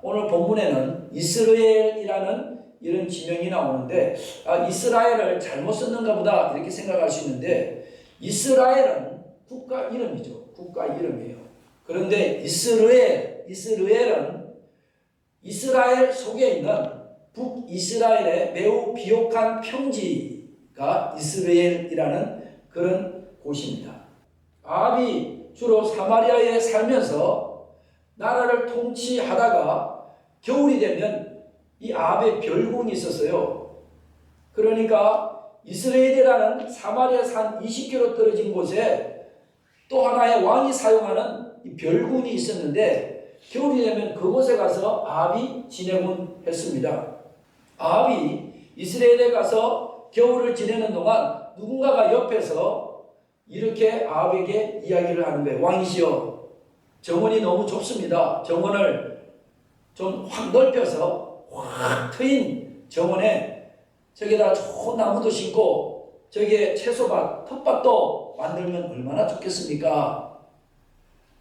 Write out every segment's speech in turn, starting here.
오늘 본문에는 이스라엘이라는 이런 지명이 나오는데 이스라엘을 잘못 썼는가 보다 이렇게 생각할 수 있는데 이스라엘은 국가 이름이죠. 국가 이름이에요. 그런데 이스라엘은 이스라엘 속에 있는 북이스라엘의 매우 비옥한 평지가 이스라엘이라는 그런 곳입니다. 아합이 주로 사마리아에 살면서 나라를 통치하다가 겨울이 되면 이 아합의 별궁이 있었어요. 그러니까 이스라엘이라는 사마리아에서 한 20km 떨어진 곳에 또 하나의 왕이 사용하는 이 별궁이 있었는데 겨울이 되면 그곳에 가서 아합이 지내곤 했습니다. 아합이 이스라엘에 가서 겨울을 지내는 동안 누군가가 옆에서 이렇게 아합에게 이야기를 하는 거예요. 왕이시여, 정원이 너무 좁습니다. 정원을 좀 확 넓혀서 확 트인 정원에 저기다 좋은 나무도 심고 저기에 채소밭, 텃밭도 만들면 얼마나 좋겠습니까?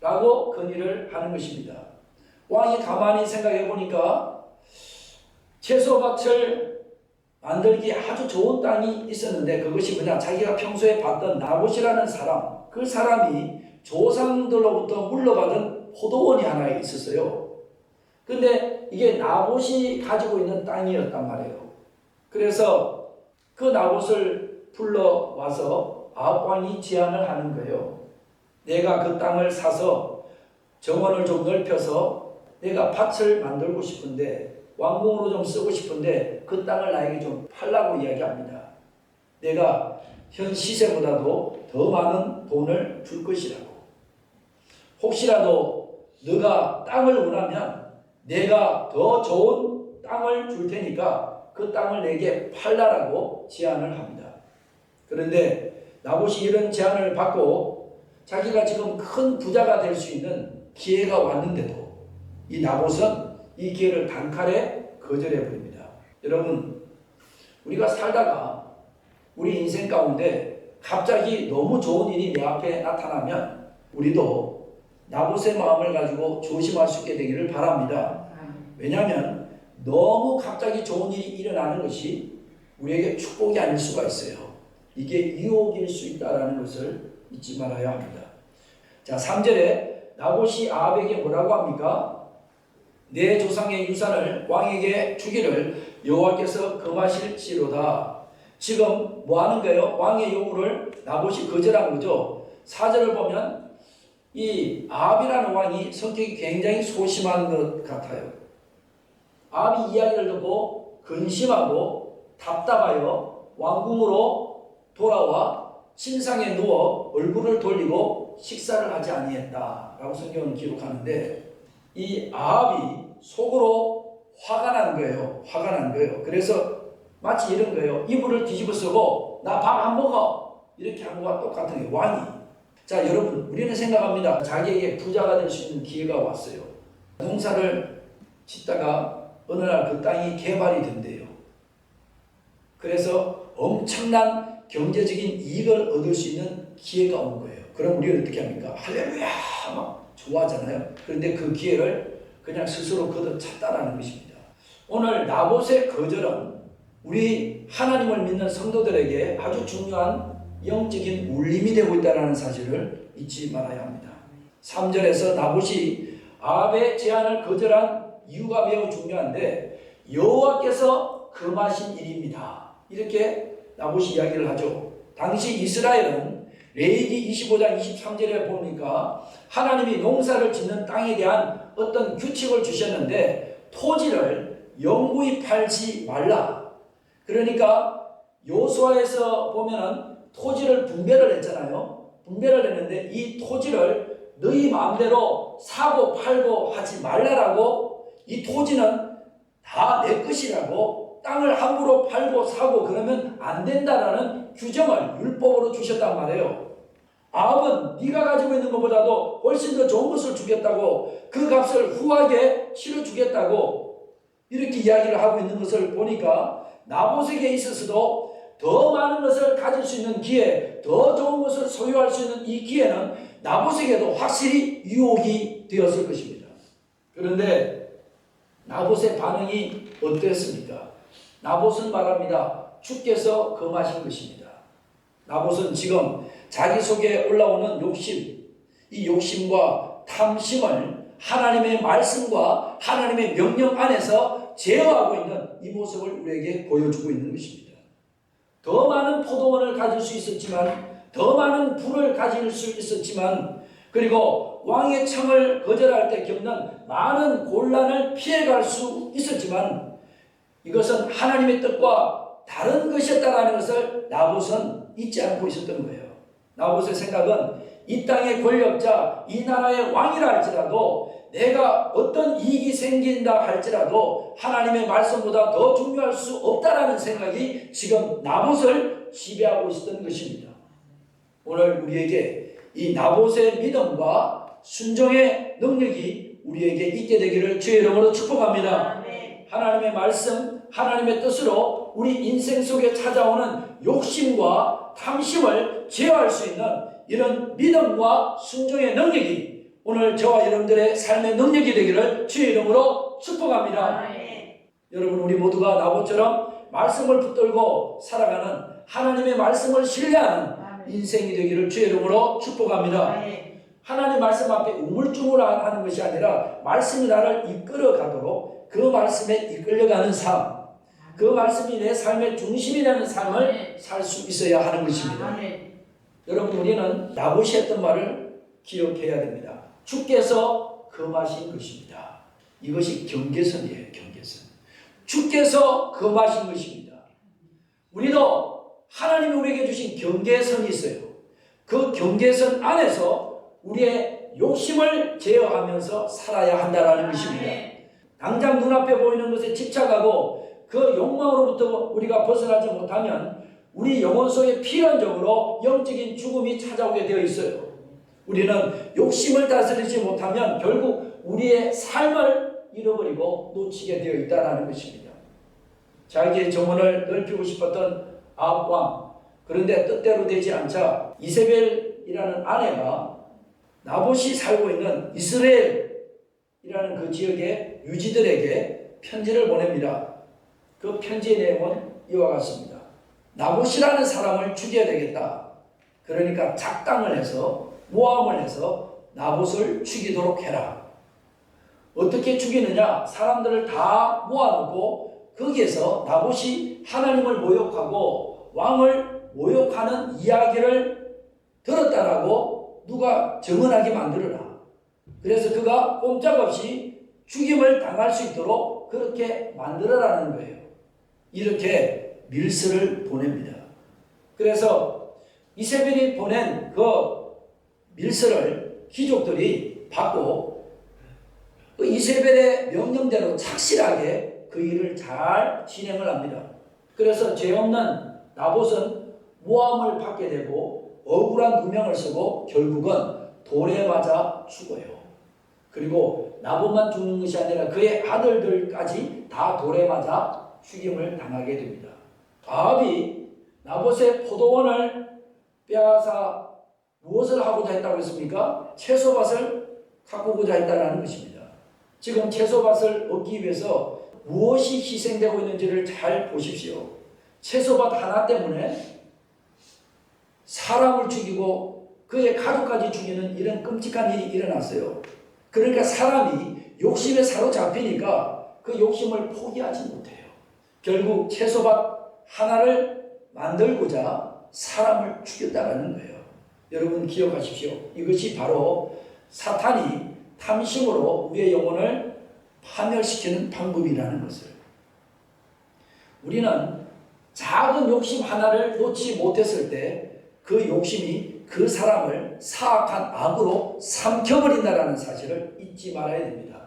라고 건의를 하는 것입니다. 왕이 가만히 생각해 보니까 채소밭을 만들기 아주 좋은 땅이 있었는데 그것이 그냥 자기가 평소에 봤던 나봇이라는 사람, 그 사람이 조상들로부터 물려받은 포도원이 하나 있었어요. 근데 이게 나봇이 가지고 있는 땅이었단 말이에요. 그래서 그 나봇을 불러와서 아합 왕이 제안을 하는 거예요. 내가 그 땅을 사서 정원을 좀 넓혀서 내가 밭을 만들고 싶은데 왕궁으로 좀 쓰고 싶은데 그 땅을 나에게 좀 팔라고 이야기합니다. 내가 현 시세보다도 더 많은 돈을 줄 것이라고. 혹시라도 너가 땅을 원하면 내가 더 좋은 땅을 줄 테니까 그 땅을 내게 팔라라고 제안을 합니다. 그런데 나봇이 이런 제안을 받고 자기가 지금 큰 부자가 될 수 있는 기회가 왔는데도 이 나봇은 이 기회를 단칼에 거절해 버립니다. 여러분, 우리가 살다가 우리 인생 가운데 갑자기 너무 좋은 일이 내 앞에 나타나면 우리도 나봇의 마음을 가지고 조심할 수 있게 되기를 바랍니다. 왜냐하면 너무 갑자기 좋은 일이 일어나는 것이 우리에게 축복이 아닐 수가 있어요. 이게 유혹일 수 있다는 것을 잊지 말아야 합니다. 자, 3절에 나봇이 아합에게 뭐라고 합니까? 내 조상의 유산을 왕에게 주기를 여호와께서 금하실지로다. 지금 뭐 하는 거예요? 왕의 요구를 나봇이 거절한 거죠. 4절을 보면 이 아합이라는 왕이 성격이 굉장히 소심한 것 같아요. 아합이 이야기를 듣고 근심하고 답답하여 왕궁으로 돌아와 침상에 누워 얼굴을 돌리고 식사를 하지 아니했다라고 성경은 기록하는데 이 아합이 속으로 화가 난 거예요. 화가 난 거예요. 그래서 마치 이런 거예요. 이불을 뒤집어 쓰고 나 밥 안 먹어 이렇게 한 것과 똑같은 거예요. 왕이. 자, 여러분, 우리는 생각합니다. 자기에게 부자가 될 수 있는 기회가 왔어요. 농사를 짓다가 어느 날 그 땅이 개발이 된대요. 그래서 엄청난 경제적인 이익을 얻을 수 있는 기회가 온 거예요. 그럼 우리는 어떻게 합니까? 할렐루야 막 좋아하잖아요. 그런데 그 기회를 그냥 스스로 걷어찼다라는 것입니다. 오늘 나봇의 거절은 우리 하나님을 믿는 성도들에게 아주 중요한 영적인 울림이 되고 있다는 사실을 잊지 말아야 합니다. 3절에서 나봇이 아합의 제안을 거절한 이유가 매우 중요한데 여호와께서 금하신 일입니다. 이렇게 나봇이 이야기를 하죠. 당시 이스라엘은 레위기 25장 23절에 보니까 하나님이 농사를 짓는 땅에 대한 어떤 규칙을 주셨는데 토지를 영구히 팔지 말라. 그러니까 요수아에서 보면은 토지를 분배를 했잖아요. 분배를 했는데 이 토지를 너희 마음대로 사고 팔고 하지 말라라고, 이 토지는 다 내 것이라고, 땅을 함부로 팔고 사고 그러면 안 된다라는 규정을 율법으로 주셨단 말이에요. 아합은 네가 가지고 있는 것보다도 훨씬 더 좋은 것을 주겠다고, 그 값을 후하게 치러주겠다고 이렇게 이야기를 하고 있는 것을 보니까 나봇에게 있어서도 더 많은 것을 가질 수 있는 기회, 더 좋은 것을 소유할 수 있는 이 기회는 나봇에게도 확실히 유혹이 되었을 것입니다. 그런데 나봇의 반응이 어땠습니까? 나봇은 말합니다. 주께서 금하신 것입니다. 나봇은 지금 자기 속에 올라오는 욕심, 이 욕심과 탐심을 하나님의 말씀과 하나님의 명령 안에서 제어하고 있는 이 모습을 우리에게 보여주고 있는 것입니다. 더 많은 포도원을 가질 수 있었지만, 더 많은 부를 가질 수 있었지만, 그리고 왕의 청을 거절할 때 겪는 많은 곤란을 피해갈 수 있었지만, 이것은 하나님의 뜻과 다른 것이었다는 것을 나봇은 잊지 않고 있었던 거예요. 나봇의 생각은 이 땅의 권력자, 이 나라의 왕이라 할지라도, 내가 어떤 이익이 생긴다 할지라도 하나님의 말씀보다 더 중요할 수 없다라는 생각이 지금 나봇을 지배하고 있었던 것입니다. 오늘 우리에게 이 나봇의 믿음과 순종의 능력이 우리에게 있게 되기를 주의 이름으로 축복합니다. 하나님의 말씀, 하나님의 뜻으로 우리 인생 속에 찾아오는 욕심과 탐심을 제어할 수 있는 이런 믿음과 순종의 능력이 오늘 저와 여러분들의 삶의 능력이 되기를 주의 이름으로 축복합니다. 여러분, 우리 모두가 나봇처럼 말씀을 붙들고 살아가는, 하나님의 말씀을 신뢰하는 인생이 되기를 주의 이름으로 축복합니다. 하나님 말씀 앞에 우물쭈물하는 것이 아니라 말씀이 나를 이끌어 가도록 그 말씀에 이끌려가는 삶, 그 말씀이 내 삶의 중심이 되는 삶을 살 수 있어야 하는 것입니다. 여러분, 우리는 나봇이 했던 말을 기억해야 됩니다. 주께서 금하신 것입니다. 이것이 경계선이에요. 경계선. 주께서 금하신 것입니다. 우리도 하나님이 우리에게 주신 경계선이 있어요. 그 경계선 안에서 우리의 욕심을 제어하면서 살아야 한다는 것입니다. 당장 눈앞에 보이는 것에 집착하고 그 욕망으로부터 우리가 벗어나지 못하면 우리 영혼 속에 필연적으로 영적인 죽음이 찾아오게 되어 있어요. 우리는 욕심을 다스리지 못하면 결국 우리의 삶을 잃어버리고 놓치게 되어 있다는 것입니다. 자기의 정원을 넓히고 싶었던 아합 왕, 그런데 뜻대로 되지 않자 이세벨이라는 아내가 나봇이 살고 있는 이스라엘이라는 그 지역의 유지들에게 편지를 보냅니다. 그 편지의 내용은 이와 같습니다. 나봇이라는 사람을 죽여야 되겠다. 그러니까 작당을 해서, 모함을 해서 나봇을 죽이도록 해라. 어떻게 죽이느냐? 사람들을 다 모아놓고 거기에서 나봇이 하나님을 모욕하고 왕을 모욕하는 이야기를 들었다라고 누가 증언하게 만들어라. 그래서 그가 꼼짝없이 죽임을 당할 수 있도록 그렇게 만들어라는 거예요. 이렇게 밀서를 보냅니다. 그래서 이세벨이 보낸 그 밀서를 귀족들이 받고 그 이세벨의 명령대로 착실하게 그 일을 잘 진행을 합니다. 그래서 죄 없는 나봇은 모함을 받게 되고 억울한 누명을 쓰고 결국은 돌에 맞아 죽어요. 그리고 나봇만 죽는 것이 아니라 그의 아들들까지 다 돌에 맞아 죽임을 당하게 됩니다. 아합이 나봇의 포도원을 빼앗아 무엇을 하고자 했다고 했습니까? 채소밭을 가꾸고자 했다는 것입니다. 지금 채소밭을 얻기 위해서 무엇이 희생되고 있는지를 잘 보십시오. 채소밭 하나 때문에 사람을 죽이고 그의 가족까지 죽이는 이런 끔찍한 일이 일어났어요. 그러니까 사람이 욕심에 사로잡히니까 그 욕심을 포기하지 못해요. 결국 채소밭 하나를 만들고자 사람을 죽였다는 거예요. 여러분 기억하십시오. 이것이 바로 사탄이 탐심으로 우리의 영혼을 파멸시키는 방법이라는 것을. 우리는 작은 욕심 하나를 놓지 못했을 때 그 욕심이 그 사람을 사악한 악으로 삼켜버린다는 사실을 잊지 말아야 됩니다.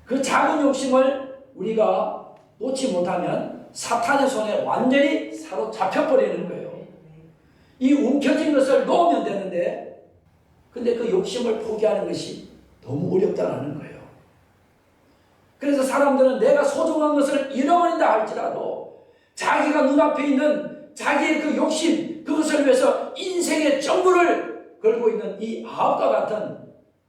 그 작은 욕심을 우리가 놓지 못하면 사탄의 손에 완전히 사로잡혀버리는 거예요. 이 움켜진 것을 놓으면 되는데 근데 그 욕심을 포기하는 것이 너무 어렵다는 거예요. 그래서 사람들은 내가 소중한 것을 잃어버린다 할지라도 자기가 눈앞에 있는 자기의 그 욕심, 그것을 위해서 인생의 전부를 걸고 있는 이 아합과 같은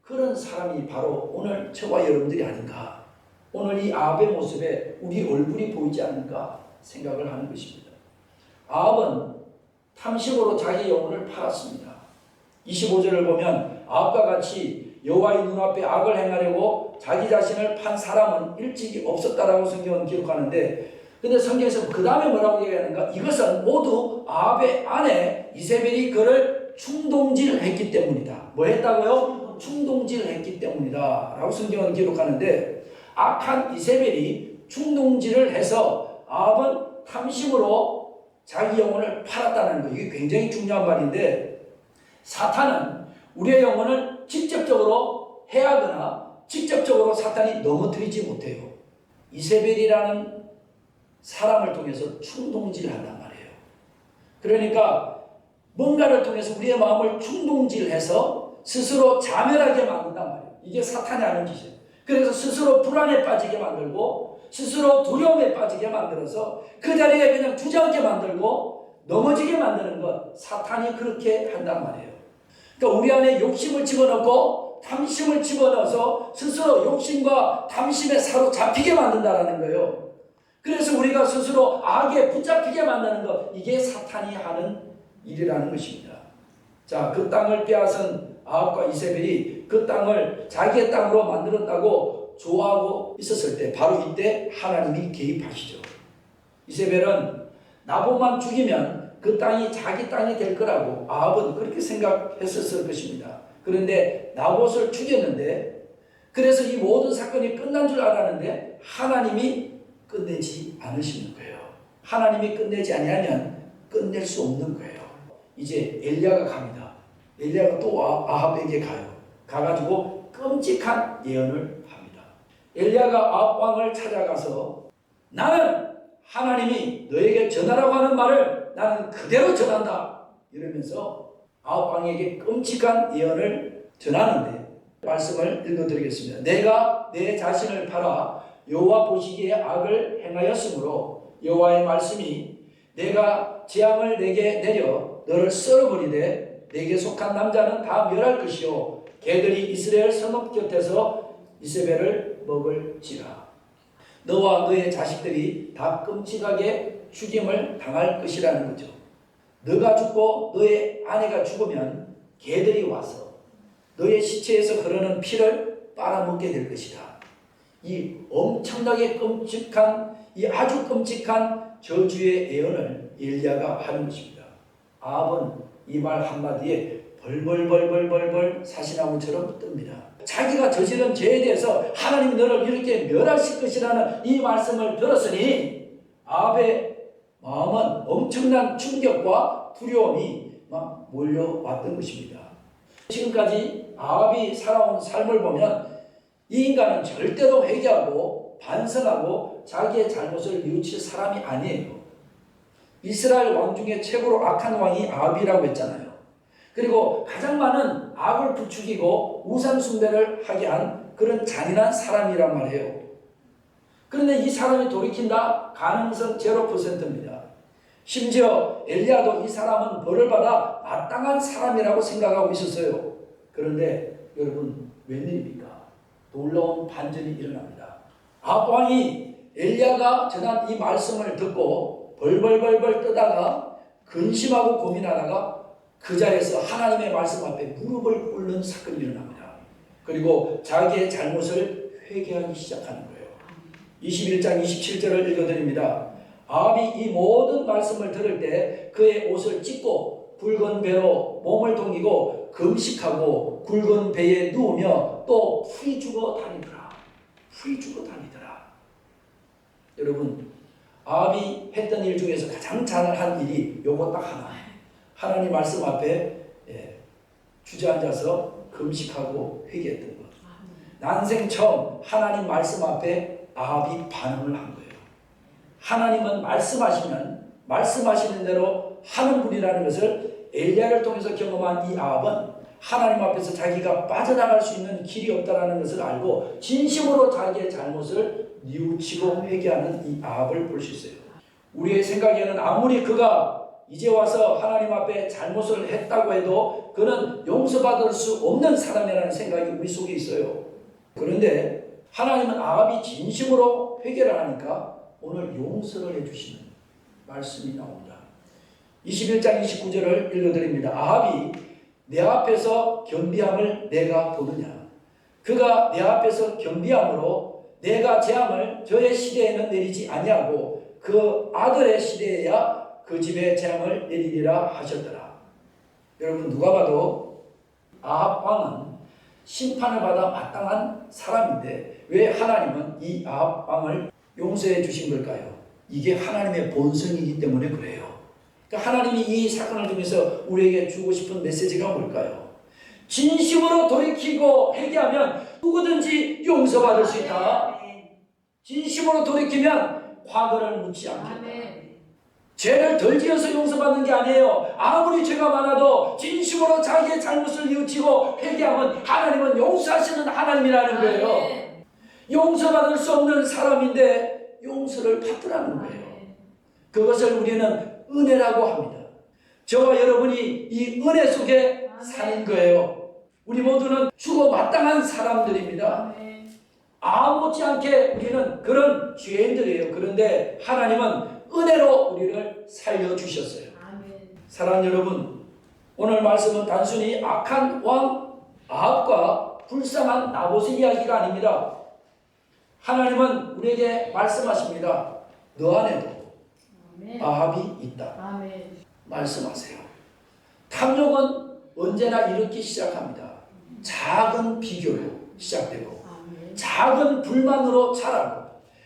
그런 사람이 바로 오늘 저와 여러분들이 아닌가. 오늘 이 아합의 모습에 우리 얼굴이 보이지 않는가 생각을 하는 것입니다. 아합은 탐심으로 자기 영혼을 팔았습니다. 25절을 보면 아합과 같이 여호와의 눈앞에 악을 행하려고 자기 자신을 판 사람은 일찍이 없었다라고 성경은 기록하는데, 근데 성경에서 그 다음에 뭐라고 얘기하는가? 이것은 모두 아합의 아내 이세벨이 그를 충동질했기 때문이다. 뭐 했다고요? 충동질했기 때문이다 라고 성경은 기록하는데, 악한 이세벨이 충동질을 해서 아합은 탐심으로 자기 영혼을 팔았다는 거, 이게 굉장히 중요한 말인데, 사탄은 우리의 영혼을 직접적으로 해하거나 직접적으로 사탄이 넘어뜨리지 못해요. 이세벨이라는 사람을 통해서 충동질한단 말이에요. 그러니까 뭔가를 통해서 우리의 마음을 충동질해서 스스로 자멸하게 만든단 말이에요. 이게 사탄이 하는 짓이에요. 그래서 스스로 불안에 빠지게 만들고 스스로 두려움에 빠지게 만들어서 그 자리에 그냥 주저앉게 만들고 넘어지게 만드는 것, 사탄이 그렇게 한단 말이에요. 그러니까 우리 안에 욕심을 집어넣고 탐심을 집어넣어서 스스로 욕심과 탐심에 사로잡히게 만든다는 거예요. 그래서 우리가 스스로 악에 붙잡히게 만드는 것, 이게 사탄이 하는 일이라는 것입니다. 자, 그 땅을 빼앗은 아합과 이세벨이 그 땅을 자기의 땅으로 만들었다고 좋아하고 있었을 때, 바로 이때 하나님이 개입하시죠. 이세벨은 나봇만 죽이면 그 땅이 자기 땅이 될 거라고 아합은 그렇게 생각했었을 것입니다. 그런데 나봇을 죽였는데, 그래서 이 모든 사건이 끝난 줄 알았는데 하나님이 끝내지 않으시는 거예요. 하나님이 끝내지 아니하면 끝낼 수 없는 거예요. 이제 엘리야가 갑니다. 엘리야가 또 아합에게 가요. 가가지고 끔찍한 예언을 합니다. 엘리야가 아합 왕을 찾아가서 나는 하나님이 너에게 전하라고 하는 말을 나는 그대로 전한다 이러면서 아합 왕에게 끔찍한 예언을 전하는데, 말씀을 읽어드리겠습니다. 내가 내 자신을 팔아 여호와 보시기에 악을 행하였으므로 여호와의 말씀이 내가 재앙을 내게 내려 너를 썰어버리되 내게 속한 남자는 다 멸할 것이요 개들이 이스라엘 성읍 곁에서 이세벨을 먹을지라. 너와 너의 자식들이 다 끔찍하게 죽임을 당할 것이라는 거죠. 너가 죽고 너의 아내가 죽으면 개들이 와서 너의 시체에서 흐르는 피를 빨아먹게 될 것이다. 이 엄청나게 끔찍한, 이 아주 끔찍한 저주의 예언을 엘리야가 하는 것입니다. 아합은 이 말 한마디에 벌벌벌벌벌벌 사시나무처럼 뜹니다. 자기가 저지른 죄에 대해서 하나님이 너를 이렇게 멸하실 것이라는 이 말씀을 들었으니 아합의 마음은 엄청난 충격과 두려움이 막 몰려왔던 것입니다. 지금까지 아합이 살아온 삶을 보면 이 인간은 절대로 회개하고 반성하고 자기의 잘못을 뉘우칠 사람이 아니에요. 이스라엘 왕 중에 최고로 악한 왕이 아합이라고 했잖아요. 그리고 가장 많은 악을 부추기고 우상 숭배를 하게 한 그런 잔인한 사람이란 말이에요. 그런데 이 사람이 돌이킨다? 가능성 0%입니다. 심지어 엘리야도 이 사람은 벌을 받아 마땅한 사람이라고 생각하고 있었어요. 그런데 여러분, 웬일입니까? 놀라운 반전이 일어납니다. 아합 왕이 엘리야가 전한 이 말씀을 듣고 벌벌벌벌 떠다가 근심하고 고민하다가 그 자리에서 하나님의 말씀 앞에 무릎을 꿇는 사건이 일어납니다. 그리고 자기의 잘못을 회개하기 시작하는 거예요. 21장 27절을 읽어드립니다. 아합이 이 모든 말씀을 들을 때 그의 옷을 찢고 굵은 배로 몸을 동이고 금식하고 굵은 배에 누우며 또 풀이 죽어 다니더라. 풀이 죽어 다니더라. 여러분, 아합이 했던 일 중에서 가장 잘한 일이 요거 딱 하나. 하나님 말씀 앞에 주저앉아서 금식하고 회개했던 것. 난생 처음 하나님 말씀 앞에 아합이 반응을 한 거예요. 하나님은 말씀하시면 말씀하시는 대로 하는 분이라는 것을 엘리야를 통해서 경험한 이 아합은 하나님 앞에서 자기가 빠져나갈 수 있는 길이 없다는 것을 알고 진심으로 자기의 잘못을 뉘우치고 회개하는 이 아합을 볼 수 있어요. 우리의 생각에는 아무리 그가 이제 와서 하나님 앞에 잘못을 했다고 해도 그는 용서받을 수 없는 사람이라는 생각이 우리 속에 있어요. 그런데 하나님은 아합이 진심으로 회개를 하니까 오늘 용서를 해주시는 말씀이 나옵니다. 21장 29절을 읽어드립니다. 아합이 내 앞에서 겸비함을 내가 보느냐. 그가 내 앞에서 겸비함으로 내가 재앙을 저의 시대에는 내리지 아니하고 그 아들의 시대에야 그 집에 재앙을 내리리라 하셨더라. 여러분, 누가 봐도 아합 왕은 심판을 받아 마땅한 사람인데 왜 하나님은 이 아합 왕을 용서해 주신 걸까요? 이게 하나님의 본성이기 때문에 그래요. 그러니까 하나님이 이 사건을 통해서 우리에게 주고 싶은 메시지가 뭘까요? 진심으로 돌이키고 회개하면 누구든지 용서받을 수 있다. 진심으로 돌이키면 과거를 묻지 않겠다. 죄를 덜 지어서 용서받는 게 아니에요. 아무리 죄가 많아도 진심으로 자기의 잘못을 뉘우치고 회개하면 하나님은 용서하시는 하나님이라는 거예요. 용서받을 수 없는 사람인데 용서를 받으라는 거예요. 그것을 우리는 은혜라고 합니다. 저와 여러분이 이 은혜 속에 사는 거예요. 우리 모두는 주고 마땅한 사람들입니다. 아무렇지 않게 우리는 그런 죄인들이에요. 그런데 하나님은 은혜로 우리를 살려주셨어요. 사랑하는 여러분, 오늘 말씀은 단순히 악한 왕 아합과 불쌍한 나봇의 이야기가 아닙니다. 하나님은 우리에게 말씀하십니다. 너 안에도 아합이 있다. 말씀하세요. 탐욕은 언제나 이렇게 시작합니다. 작은 비교로 시작되고 작은 불만으로 자라고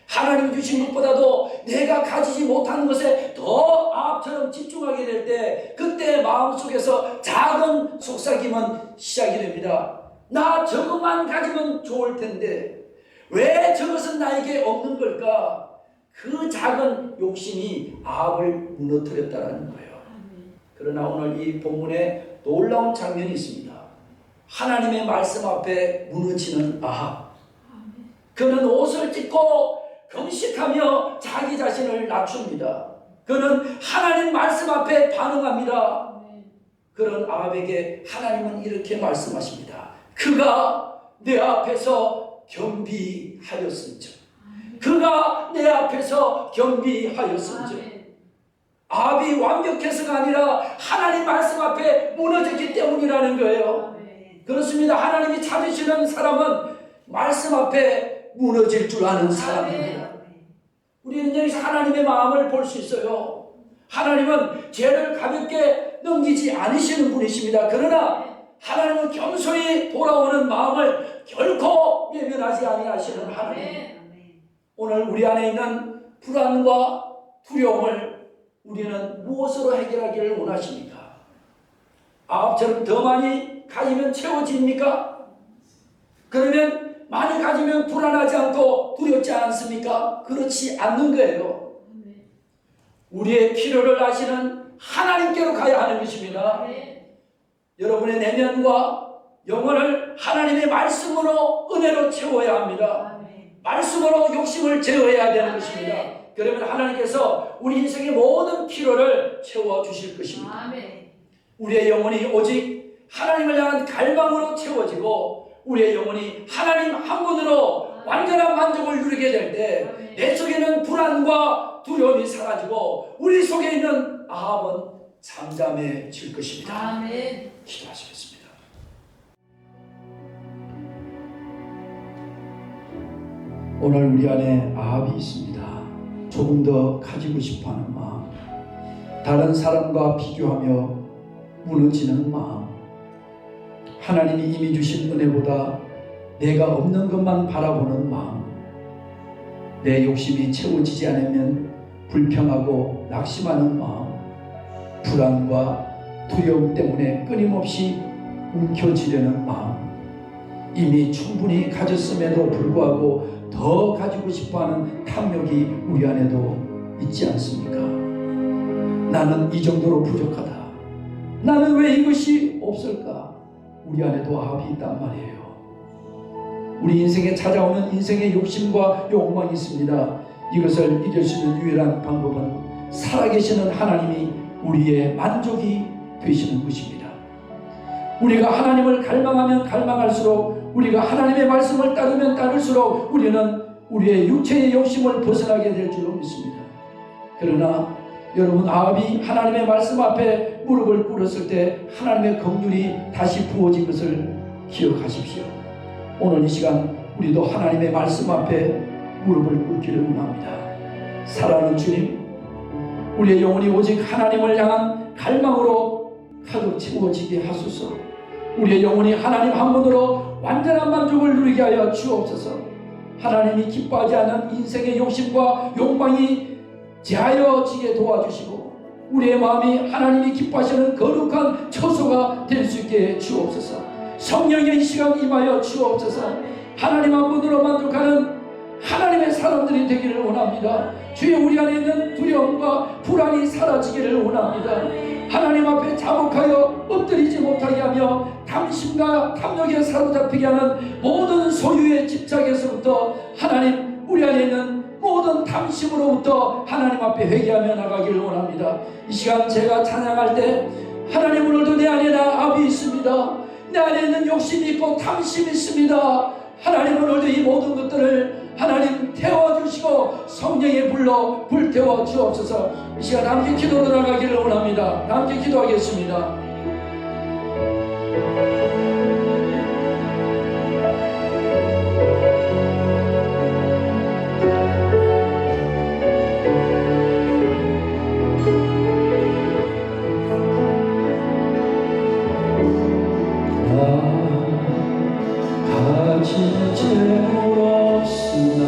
하나님 주신 것보다도 내가 가지지 못한 것에 더 아합처럼 집중하게 될 때 그때 마음속에서 작은 속삭임은 시작이 됩니다. 나 저것만 가지면 좋을 텐데 왜 저것은 나에게 없는 걸까? 그 작은 욕심이 아합을 무너뜨렸다는 거예요. 그러나 오늘 이 본문에 놀라운 장면이 있습니다. 하나님의 말씀 앞에 무너지는 아합. 그는 옷을 찢고 금식하며 자기 자신을 낮춥니다. 그는 하나님 말씀 앞에 반응합니다. 그런 아합에게 하나님은 이렇게 말씀하십니다. 그가 내 앞에서 겸비하였은즉. 그가 내 앞에서 겸비하였은즉. 아합이 완벽해서가 아니라 하나님 말씀 앞에 무너졌기 때문이라는 거예요. 그렇습니다. 하나님이 찾으시는 사람은 말씀 앞에 무너질 줄 아는 사람입니다. 우리는 여기서 하나님의 마음을 볼 수 있어요. 하나님은 죄를 가볍게 넘기지 않으시는 분이십니다. 그러나 하나님은 겸손히 돌아오는 마음을 결코 외면하지 아니하시는 하나님. 오늘 우리 안에 있는 불안과 두려움을 우리는 무엇으로 해결하기를 원하십니까? 아합처럼 더 많이 가지면 채워집니까? 그러면 많이 가지면 불안하지 않고 두렵지 않습니까? 그렇지 않는 거예요. 우리의 필요를 아시는 하나님께로 가야 하는 것입니다. 여러분의 내면과 영혼을 하나님의 말씀으로 은혜로 채워야 합니다. 말씀으로 욕심을 제어해야 되는 것입니다. 그러면 하나님께서 우리 인생의 모든 필요를 채워주실 것입니다. 우리의 영혼이 오직 하나님을 향한 갈망으로 채워지고 우리의 영혼이 하나님 한 분으로 완전한 만족을 누리게 될 때 내 속에는 불안과 두려움이 사라지고 우리 속에 있는 아합은 잠잠해질 것입니다. 기도하시겠습니다. 오늘 우리 안에 아합이 있습니다. 조금 더 가지고 싶어하는 마음, 다른 사람과 비교하며 무너지는 마음, 하나님이 이미 주신 은혜보다 내가 없는 것만 바라보는 마음, 내 욕심이 채워지지 않으면 불평하고 낙심하는 마음, 불안과 두려움 때문에 끊임없이 움켜쥐려는 마음, 이미 충분히 가졌음에도 불구하고 더 가지고 싶어하는 탐욕이 우리 안에도 있지 않습니까? 나는 이 정도로 부족하다. 나는 왜 이것이 없을까? 우리 안에도 아합이 있단 말이에요. 우리 인생에 찾아오는 인생의 욕심과 욕망이 있습니다. 이것을 이길 수 있는 유일한 방법은 살아계시는 하나님이 우리의 만족이 되시는 것입니다. 우리가 하나님을 갈망하면 갈망할수록 우리가 하나님의 말씀을 따르면 따를수록 우리는 우리의 육체의 욕심을 벗어나게 될 줄로 믿습니다. 그러나 여러분, 아합이 하나님의 말씀 앞에 무릎을 꿇었을 때 하나님의 긍휼이 다시 부어진 것을 기억하십시오. 오늘 이 시간 우리도 하나님의 말씀 앞에 무릎을 꿇기를 원합니다. 사랑하는 주님, 우리의 영혼이 오직 하나님을 향한 갈망으로 가득 채워지게 하소서. 우리의 영혼이 하나님 한 분으로 완전한 만족을 누리게 하여 주옵소서. 하나님이 기뻐하지 않는 인생의 욕심과 욕망이 제하여지게 도와주시고 우리의 마음이 하나님이 기뻐하시는 거룩한 처소가 될 수 있게 주옵소서. 성령의 이 시간 임하여 주옵소서. 하나님 한 분으로 만족하는 하나님의 사람들이 되기를 원합니다. 주여, 우리 안에 있는 두려움과 불안이 사라지기를 원합니다. 하나님 앞에 자복하여 엎드리지 못하게 하며 탐심과 탐욕에 사로잡히게 하는 모든 소유의 집착에서부터 하나님, 우리 안에 있는 모든 탐심으로부터 하나님 앞에 회개하며 나가기를 원합니다. 이 시간 제가 찬양할 때 하나님, 오늘도 내 안에 아합이 있습니다. 내 안에 있는 욕심이 있고 탐심이 있습니다. 하나님, 오늘도 이 모든 것들을 하나님 태워주시고 성령의 불로 불태워 주옵소서. 이 시간 함께 기도로 나가기를 원합니다. 함께 기도하겠습니다. 가진 재물 없으나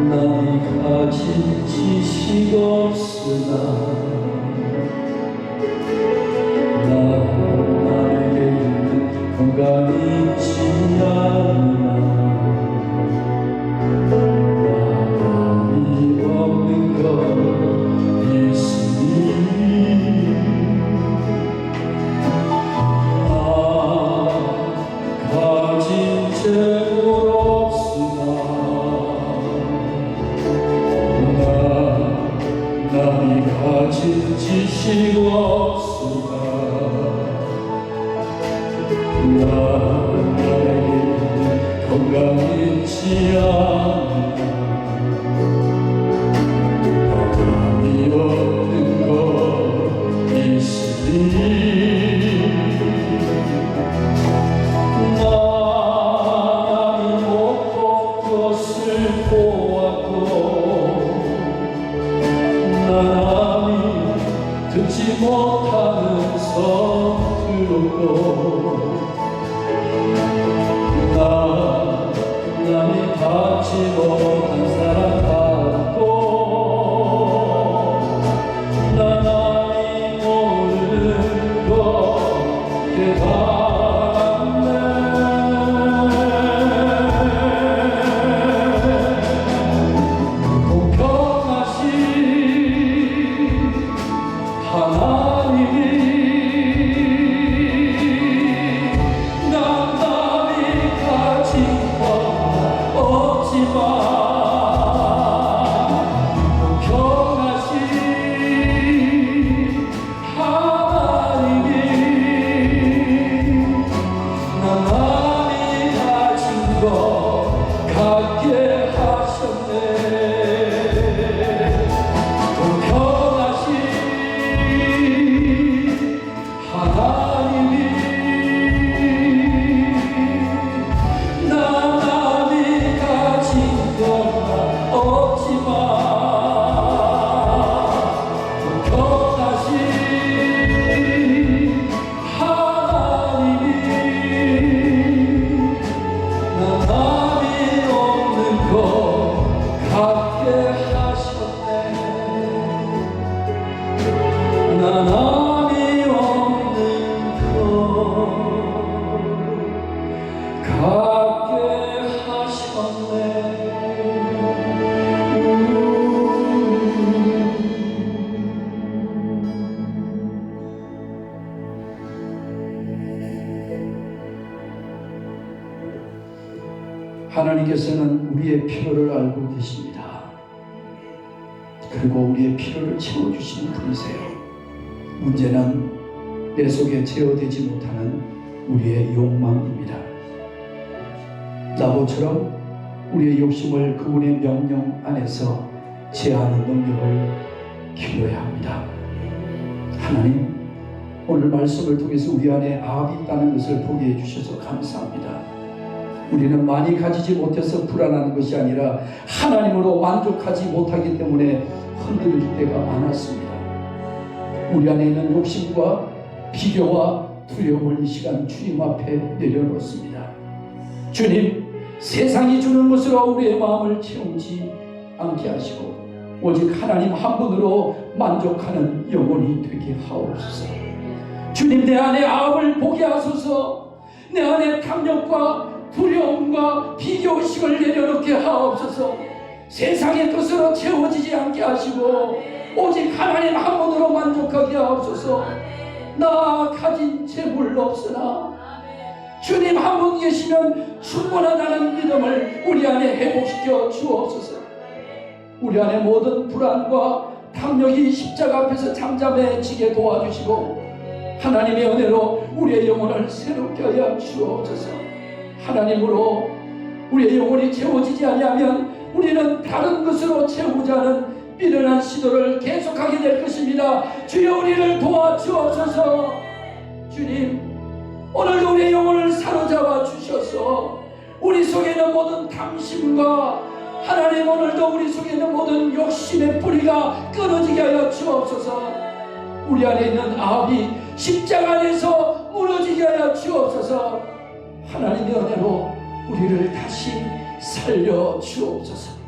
나이 가진 지식 없으나 나에게 있는 건강이 있지 않으나 나이 없는 것 있으니 가진 재물 없으나 남이 가진 지식 없으나 나에게 건강이 있지 않으나 남이 없는 것 있으니 듣지 못하면서 들었고 남이 받지 못한 사랑 받고 남이 모르는 것 깨달았네. 공평하신 하나님이 남이 가진 것 없지만 공평하신 하나님이 남이 가진 것 갖게 하셨네. 남이 없는 것 갖게 하셨네. 하나님께서는 우리의 필요를 알고 계십니다. 그리고 우리의 필요를 채워주시는 분이세요. 문제는 내 속에 제어되지 못하는 우리의 욕망입니다. 나보처럼 우리의 욕심을 그분의 명령 안에서 제하는 능력을 길러야 합니다. 하나님, 오늘 말씀을 통해서 우리 안에 아합이 있다는 것을 보게 해주셔서 감사합니다. 우리는 많이 가지지 못해서 불안한 것이 아니라 하나님으로 만족하지 못하기 때문에 흔들릴 때가 많았습니다. 우리 안에 있는 욕심과 비교와 두려움을 이 시간 주님 앞에 내려놓습니다. 주님, 세상이 주는 것으로 우리의 마음을 채우지 않게 하시고 오직 하나님 한 분으로 만족하는 영혼이 되게 하옵소서. 주님, 내 안에 아합을 보게 하소서. 내 안에 탐욕과 두려움과 비교의식을 내려놓게 하옵소서. 세상의 것으로 채워지지 않게 하시고 오직 하나님 한 분으로 만족하게 하옵소서. 나 가진 재물 없으나 주님 한 분 계시면 충분하다는 믿음을 우리 안에 회복시켜 주옵소서. 우리 안에 모든 불안과 탐욕이 십자가 앞에서 잠잠해지게 도와주시고 하나님의 은혜로 우리의 영혼을 새롭게 하여 주옵소서. 하나님으로 우리의 영혼이 채워지지 아니하면 우리는 다른 것으로 채우자 하는 미련한 시도를 계속하게 될 것입니다. 주여, 우리를 도와주옵소서. 주님, 오늘도 우리의 영혼을 사로잡아 주셔서 우리 속에 있는 모든 탐심과 하나님, 오늘도 우리 속에 있는 모든 욕심의 뿌리가 끊어지게 하여 주옵소서. 우리 안에 있는 아합이 십자가 안에서 무너지게 하여 주옵소서. 하나님의 은혜로 우리를 다시 살려 주옵소서.